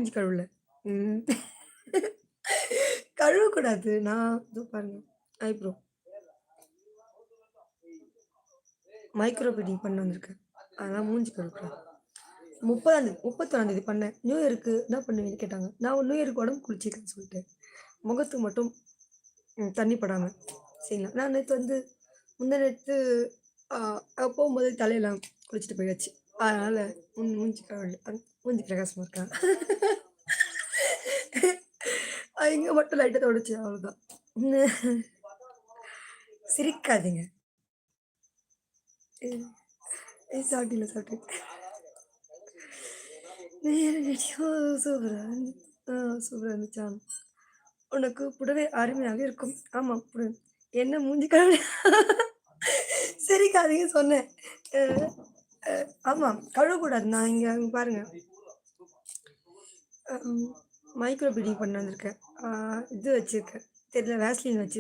மூஞ்சி கழுவல. ம். கழுவக்கூடாது. நான் இதோ பாருங்க. ஐப்ரோ. மைக்ரோ பிளேடிங் பண்ண வந்திருக்கேன். அதனால மூஞ்சி கழுவக்கூடாது. 30ஆம் தேதி 31ஆம் தேதி பண்ணேன். நியூ இயருக்கு என்ன பண்ணுவீங்கன்னு கேட்டாங்க. நான் நியூ இயருக்கு உடம்பு குளிச்சிருக்கேன்னு சொல்லிட்டேன். முகத்துக்கு மட்டும் தண்ணி படாம. சரிங்களா. நான் நேத்து வந்து முந்தா நேத்து போம்போது தலையெல்லாம் குளிச்சுட்டு போயாச்சு. அதனால மூஞ்சி கழுவல. மூஞ்சி பிரகாசமா இருக்கா? இங்க மட்டும் லைட்டா தொடச்சேன் அவ்வளோதான். சிரிக்காதீங்க. சாப்பிட்டீங்களா? சாப்பிட்டேன். சூப்பரா இருந்துச்சு. சூப்பரா இருந்துச்சா? உனக்கு புடவை அருமையாக இருக்கும். ஆமா. என்ன மூஞ்சி கழுவி சிரிக்காதீங்க சொன்னேன். அ அ ஆமா. கழுவக்கூடாது. நான் இங்க பாருங்க. மைக்ரோ பிளீடிங் பண்ண வந்திருக்கேன். இது வச்சிருக்கேன். தெரியல வேஸ்லின் வச்சிருக்கேன்.